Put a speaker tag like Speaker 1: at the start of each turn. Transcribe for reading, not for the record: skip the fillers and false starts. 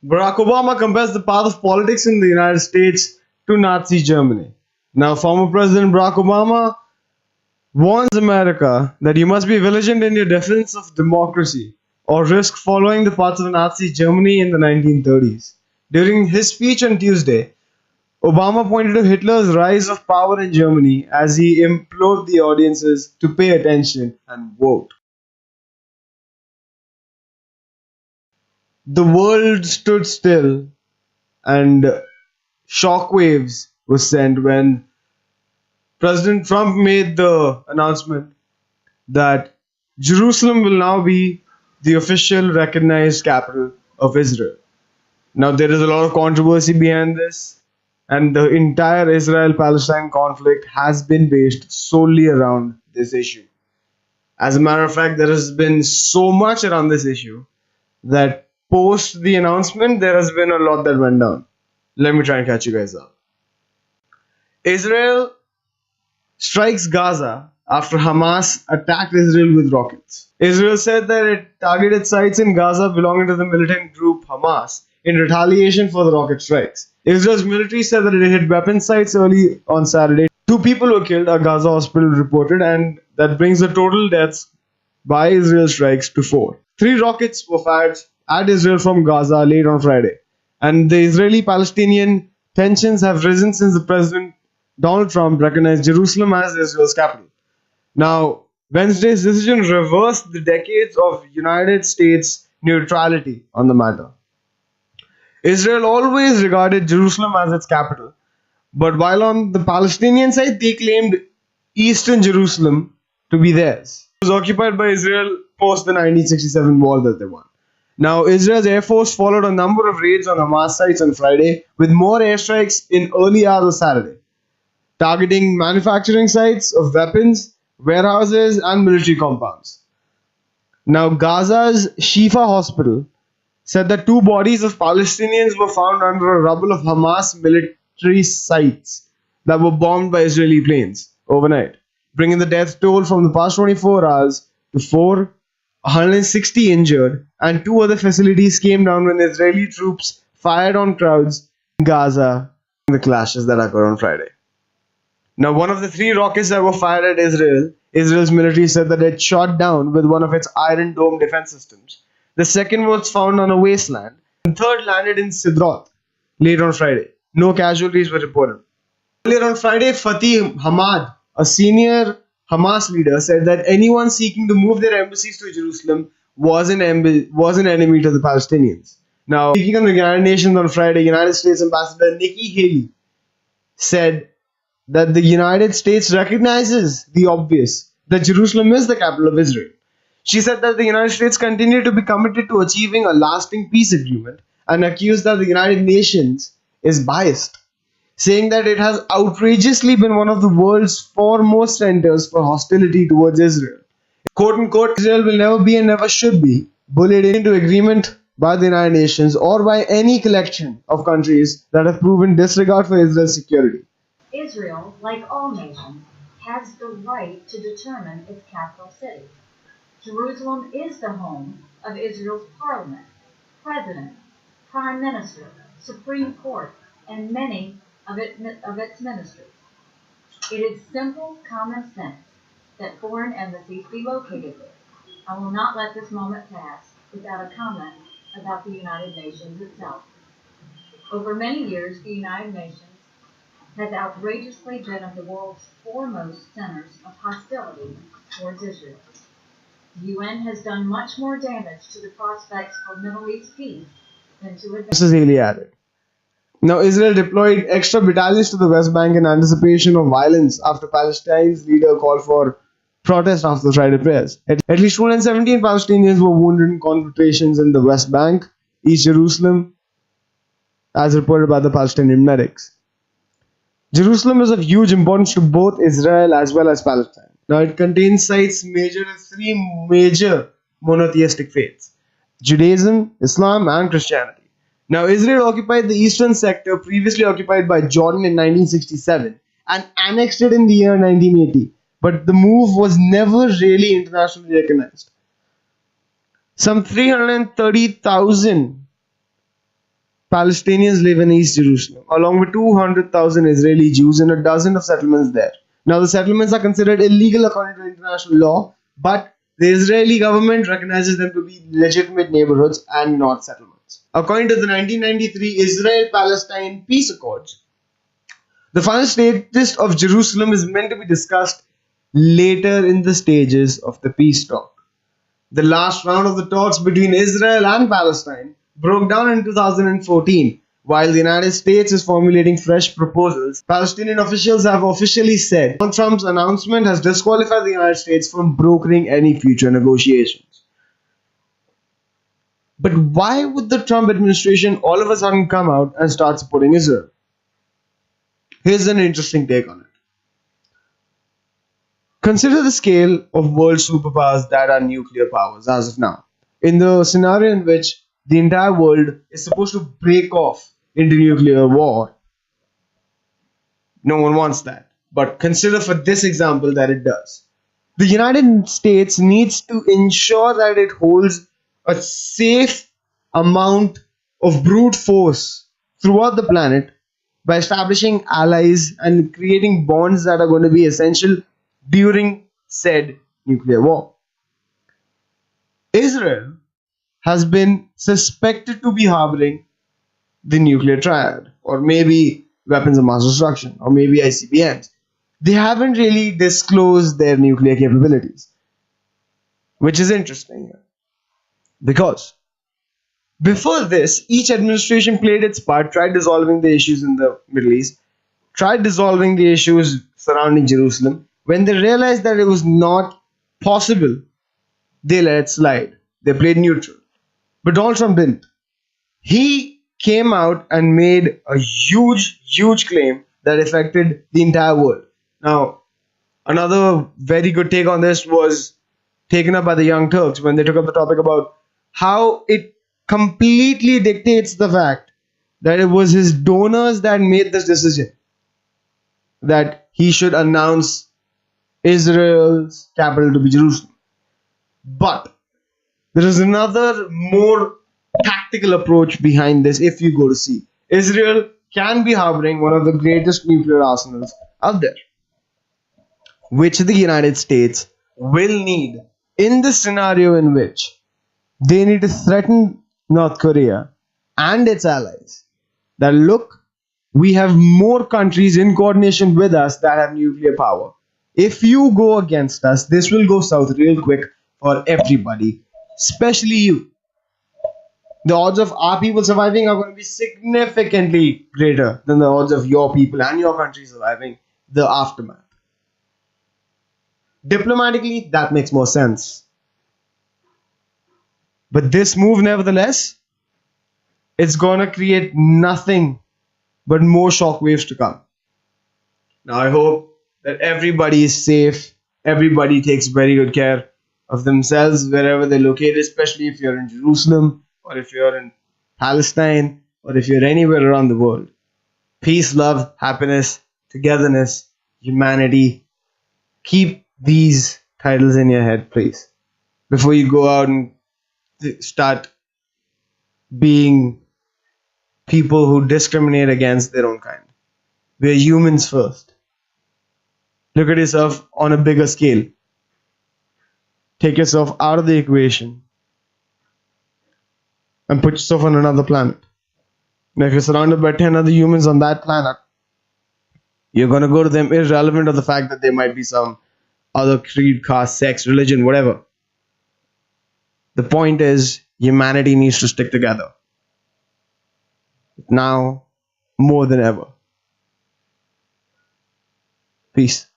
Speaker 1: Barack Obama compares the path of politics in the United States to Nazi Germany. Now, former President Barack Obama warns America that you must be vigilant in your defense of democracy or risk following the path of Nazi Germany in the 1930s. During his speech on Tuesday, Obama pointed to Hitler's rise of power in Germany as he implored the audiences to pay attention and vote. The world stood still and shockwaves were sent when President Trump made the announcement that Jerusalem will now be the official recognized capital of Israel. Now, there is a lot of controversy behind this, and the entire Israel-Palestine conflict has been based solely around this issue. As a matter of fact, there has been so much around this issue that post the announcement, there has been a lot that went down. Let me try and catch you guys up. Israel strikes Gaza after Hamas attacked Israel with rockets. Israel said that it targeted sites in Gaza belonging to the militant group Hamas in retaliation for the rocket strikes. Israel's military said that it hit weapon sites early on Saturday. 2 people were killed, a Gaza hospital reported, and that brings the total deaths by Israel strikes to 4. 3 rockets were fired at Israel from Gaza late on Friday, and the Israeli-Palestinian tensions have risen since the President Donald Trump recognized Jerusalem as Israel's capital. Now, Wednesday's decision reversed the decades of United States neutrality on the matter. Israel always regarded Jerusalem as its capital, but while on the Palestinian side, they claimed eastern Jerusalem to be theirs. It was occupied by Israel post the 1967 war that they won. Now, Israel's Air Force followed a number of raids on Hamas sites on Friday, with more airstrikes in early hours of Saturday, targeting manufacturing sites of weapons, warehouses, and military compounds. Now, Gaza's Shifa hospital said that 2 bodies of Palestinians were found under a rubble of Hamas military sites that were bombed by Israeli planes overnight, bringing the death toll from the past 24 hours to 160 injured, and 2 other facilities came down when Israeli troops fired on crowds in Gaza in the clashes that occurred on Friday. Now, one of the 3 rockets that were fired at Israel's military said that it shot down with one of its Iron Dome defense systems. The second was found on a wasteland. The third landed in Sidrot late on Friday. No casualties were reported. Earlier on Friday, Fatih Hamad, a senior Hamas leader, said that anyone seeking to move their embassies to Jerusalem was an enemy to the Palestinians. Now, speaking on the United Nations on Friday, United States Ambassador Nikki Haley said that the United States recognizes the obvious, that Jerusalem is the capital of Israel. She said that the United States continue to be committed to achieving a lasting peace agreement and accused that the United Nations is biased, saying that it has outrageously been one of the world's foremost centers for hostility towards Israel. Quote unquote, Israel will never be and never should be bullied into agreement by the United Nations or by any collection of countries that have proven disregard for Israel's security.
Speaker 2: Israel, like all nations, has the right to determine its capital city. Jerusalem is the home of Israel's parliament, president, prime minister, Supreme Court, and many of its ministers. It is simple common sense that foreign embassies be located there. I will not let this moment pass without a comment about the United Nations itself. Over many years, the United Nations has outrageously been of the world's foremost centers of hostility towards Israel. The UN has done much more damage to the prospects for Middle East peace than to advance.
Speaker 1: Mrs. Haley added. Now, Israel deployed extra battalions to the West Bank in anticipation of violence after Palestine's leader called for protest after the Friday prayers. At least 217 Palestinians were wounded in confrontations in the West Bank, East Jerusalem, as reported by the Palestinian medics. Jerusalem is of huge importance to both Israel as well as Palestine. Now, it contains sites major in 3 major monotheistic faiths: Judaism, Islam, and Christianity. Now, Israel occupied the eastern sector previously occupied by Jordan in 1967 and annexed it in the year 1980, but the move was never really internationally recognized. Some 330,000 Palestinians live in East Jerusalem, along with 200,000 Israeli Jews in a dozen of settlements there. Now, the settlements are considered illegal according to international law, but the Israeli government recognizes them to be legitimate neighborhoods and not settlements. According to the 1993 Israel-Palestine Peace Accords, the final status of Jerusalem is meant to be discussed later in the stages of the peace talk. The last round of the talks between Israel and Palestine broke down in 2014. While the United States is formulating fresh proposals, Palestinian officials have officially said Donald Trump's announcement has disqualified the United States from brokering any future negotiations. But why would the Trump administration all of a sudden come out and start supporting Israel? Here's an interesting take on it. Consider the scale of world superpowers that are nuclear powers as of now. In the scenario in which the entire world is supposed to break off into nuclear war, no one wants that. But consider for this example that it does. The United States needs to ensure that it holds a safe amount of brute force throughout the planet by establishing allies and creating bonds that are going to be essential during said nuclear war. Israel has been suspected to be harboring the nuclear triad, or maybe weapons of mass destruction, or maybe ICBMs. They haven't really disclosed their nuclear capabilities, which is interesting here. Because before this, each administration played its part, tried dissolving the issues in the Middle East, tried dissolving the issues surrounding Jerusalem. When they realized that it was not possible, they let it slide. They played neutral. But Donald Trump didn't. He came out and made a huge claim that affected the entire world. Now, another very good take on this was taken up by the Young Turks when they took up the topic about how it completely dictates the fact that it was his donors that made this decision that he should announce Israel's capital to be Jerusalem. But there is another more tactical approach behind this if you go to see. Israel can be harboring one of the greatest nuclear arsenals out there, which the United States will need in the scenario in which they need to threaten North Korea and its allies that look, we have more countries in coordination with us that have nuclear power. If you go against us, this will go south real quick for everybody, especially you. The odds of our people surviving are going to be significantly greater than the odds of your people and your country surviving the aftermath. Diplomatically, that makes more sense. But this move, nevertheless, it's going to create nothing but more shockwaves to come. Now, I hope that everybody is safe, everybody takes very good care of themselves wherever they're located, especially if you're in Jerusalem, or if you're in Palestine, or if you're anywhere around the world. Peace, love, happiness, togetherness, humanity. Keep these titles in your head, please, before you go out and start being people who discriminate against their own kind. We're humans first. Look at yourself on a bigger scale. Take yourself out of the equation and put yourself on another planet. Now, if you're surrounded by 10 other humans on that planet, you're going to go to them irrelevant of the fact that there might be some other creed, caste, sex, religion, whatever. The point is, humanity needs to stick together. Now, more than ever. Peace.